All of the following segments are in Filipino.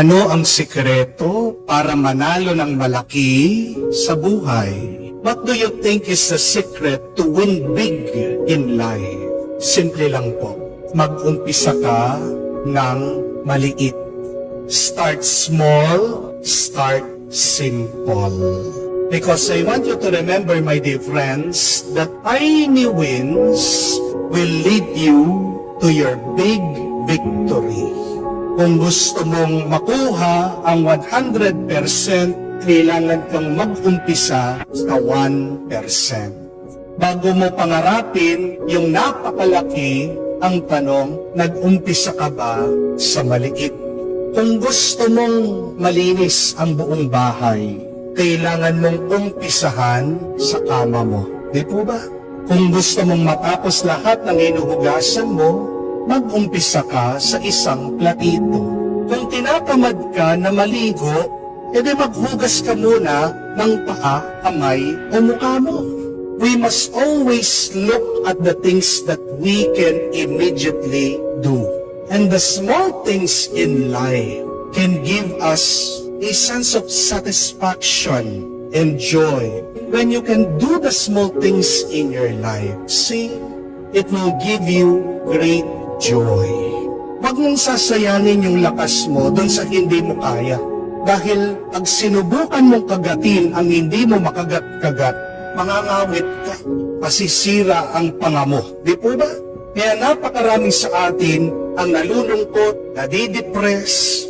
Ano ang sikreto para manalo ng malaki sa buhay? What do you think is the secret to win big in life? Simple lang po. Mag-umpisa ka ng maliit. Start small, start simple. Because I want you to remember, my dear friends, that tiny wins will lead you to your big victory. Kung gusto mong makuha ang 100%, kailangan kang mag-umpisa sa 1%. Bago mo pangarapin yung napakalaki, ang tanong, nag-umpisa ka ba sa maliit? Kung gusto mong malinis ang buong bahay, kailangan mong umpisahan sa kama mo. Di po ba? Kung gusto mong matapos lahat ng hinuhugasan mo, mag-umpisa ka sa isang platito. Kung tinatamad ka na maligo, edi maghugas ka muna ng paa, kamay o mukha mo. We must always look at the things that we can immediately do. And the small things in life can give us a sense of satisfaction and joy. When you can do the small things in your life, see, it will give you great joy. Huwag mong sasayanin yung lakas mo doon sa hindi mo kaya. Dahil pag sinubukan mong kagatin ang hindi mo makagat-kagat, mangangawit ka, masisira ang panga mo. Di po ba? Kaya napakarami sa atin ang nalulungkot, nadidepress.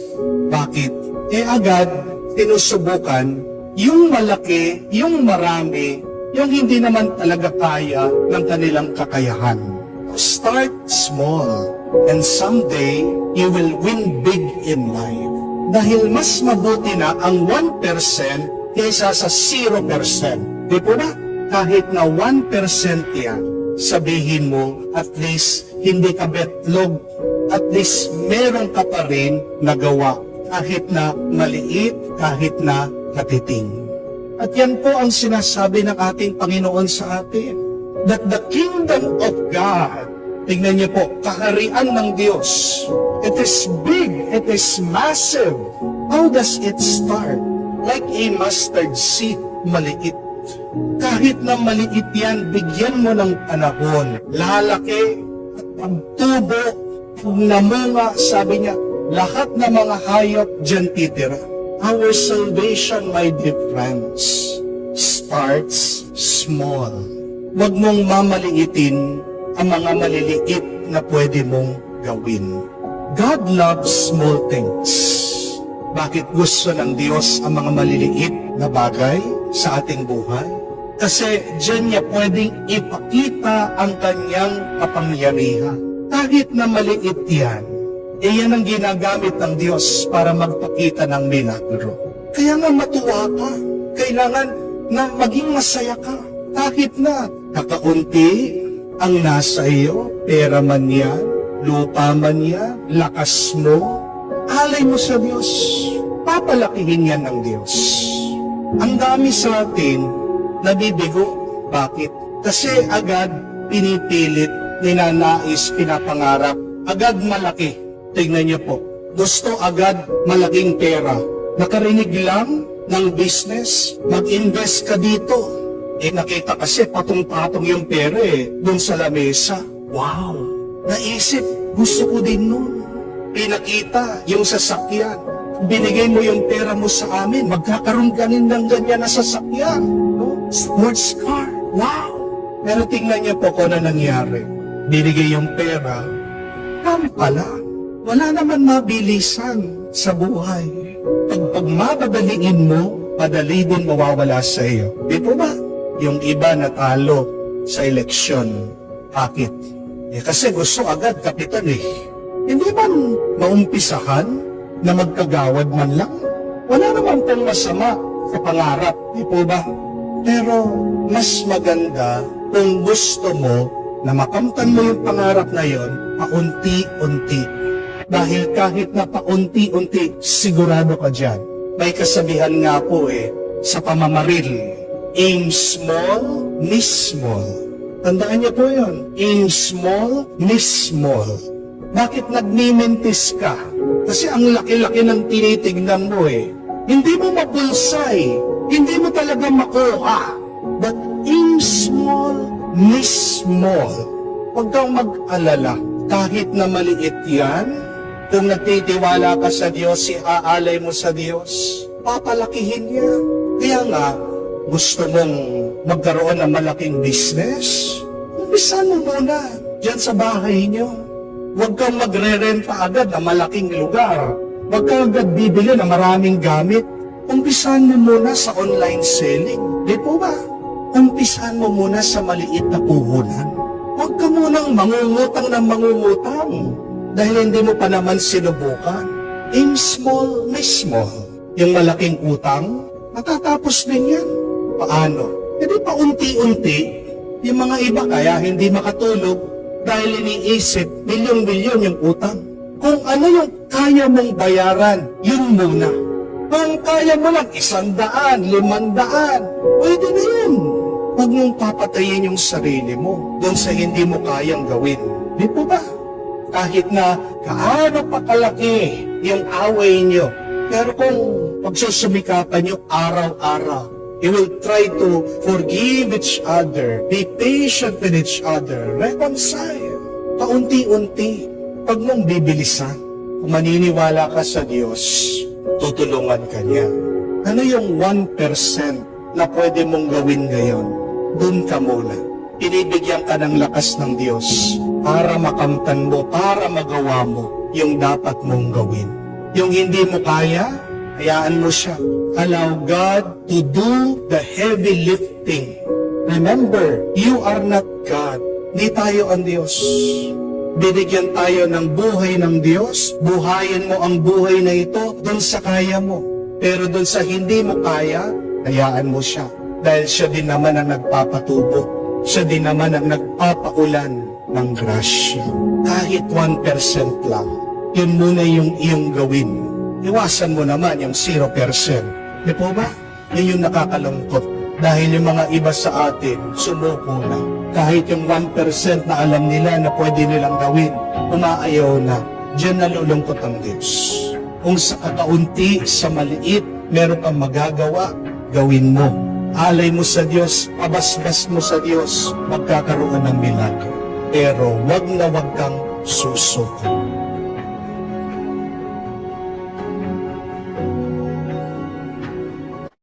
Bakit? Agad tinusubukan yung malaki, yung marami, yung hindi naman talaga kaya ng kanilang kakayahan. Start small, and someday, you will win big in life. Dahil mas mabuti na ang 1% kaysa sa 0%. Di po ba? Kahit na 1% yan, sabihin mo, at least hindi ka betlog, at least meron ka pa rin nagawa. Kahit na maliit, kahit na katiting. At yan po ang sinasabi ng ating Panginoon sa atin. That the kingdom of God, tingnan niyo po, kaharian ng Diyos, it is big, it is massive. How does it start? Like a mustard seed, maliit. Kahit na maliit yan, bigyan mo ng panahon. Lalaki at pagtubo, pag namunga, sabi niya, lahat ng mga hayop dyan titira. Our salvation, my dear friends, starts small. Huwag mong mamaliitin ang mga maliliit na pwede mong gawin. God loves small things. Bakit gusto ng Diyos ang mga maliliit na bagay sa ating buhay? Kasi diyan niya pwedeng ipakita ang kanyang kapangyarihan. Kahit na maliit yan, iyan ang ginagamit ng Diyos para magpakita ng milagro. Kaya nga matuwa ka. Kailangan na maging masaya ka. Kahit na kakaunti ang nasa iyo, pera man yan, lupa man yan, lakas mo, alay mo sa Diyos. Papalakihin yan ng Diyos. Ang dami sa atin, nabibigo. Bakit? Kasi agad pinipilit, ninanais, pinapangarap, agad malaki. Tignan niyo po, gusto agad malaking pera. Nakarinig lang ng business, mag-invest ka dito. Nakita kasi patong-patong yung pera dun sa lamesa. Wow! Naisip, gusto ko din nun. Pinakita yung sasakyan. Binigay mo yung pera mo sa amin, magkakaroon ka rin ng ganyan na sasakyan. No? Sports car. Wow! Pero tingnan niyo po kung ano nangyari. Binigay yung pera, pala. Wala naman mabilisan sa buhay. Pag madadaliin mo, madali din mawawala sa iyo. Di po ba? Yung iba natalo sa eleksyon. Bakit? Kasi gusto agad kapitan Hindi man maumpisahan na magkagawad man lang? Wala naman pong masama sa pangarap. Di po ba? Pero mas maganda kung gusto mo na makamtan mo yung pangarap na yon, paunti-unti. Dahil kahit na paunti-unti, sigurado ka dyan. May kasabihan nga po sa pamamaril, aim small, miss small. Tandaan niyo po yun. Aim small, miss small. Bakit nagmimintis ka? Kasi ang laki-laki ng tinitignan mo eh. Hindi mo mabulsay. Hindi mo talaga makuha. But aim small, miss small. Huwag kang mag-alala. Kahit na maliit yan, kung nagtitiwala ka sa Diyos, iaalay mo sa Diyos, papalakihin niya. Kaya nga, gusto mong magkaroon ng malaking business? Umpisan mo muna dyan sa bahay niyo. Huwag kang magre-renta agad na malaking lugar. Huwag kang agad bibili na maraming gamit. Umpisan mo muna sa online selling. Di po ba? Umpisan mo muna sa maliit na puhunan. Huwag ka munang mangungutang ng mangungutang dahil hindi mo pa naman sinubukan. Aim small, miss small. Yung malaking utang, matatapos din yan. Paano? Hindi pa unti-unti. Yung mga iba kaya hindi makatulog dahil iniisip, milyon-milyon yung utang. Kung ano yung kaya mong bayaran, yun muna. Kung kaya mo lang 100, 500, pwede na yun. Huwag mong papatayin yung sarili mo doon sa hindi mo kayang gawin. Di po ba? Kahit na kaano pa kalaki yung away nyo, pero kung pagsusumikapan nyo araw-araw, you will try to forgive each other, be patient with each other, reconcile. Paunti-unti, pag mong bibilisan, kung maniniwala ka sa Diyos, tutulungan ka niya. Ano yung 1% na pwede mong gawin ngayon? Doon ka muna. Pinibigyan ka ng lakas ng Diyos para makamtan mo, para magawa mo yung dapat mong gawin. Yung hindi mo kaya, hayaan mo siya. Allow God to do the heavy lifting. Remember, you are not God. Di tayo ang Diyos. Binigyan tayo ng buhay ng Diyos. Buhayin mo ang buhay na ito doon sa kaya mo. Pero doon sa hindi mo kaya, hayaan mo siya. Dahil siya din naman ang nagpapatubo. Siya din naman ang nagpapaulan ng grasya. Kahit 1% lang, yun muna yung iyong gawin. Iwasan mo naman yung 0%. Di po ba? Yun yung nakakalungkot. Dahil yung mga iba sa atin, sumuko na. Kahit yung 1% na alam nila na pwede nilang gawin, umaayaw na. Diyan nalulungkot ang Diyos. Kung sa kakaunti, sa maliit, meron kang magagawa, gawin mo. Alay mo sa Diyos, pabasbas mo sa Diyos, magkakaroon ng milagro. Pero wag na wag kang susuko.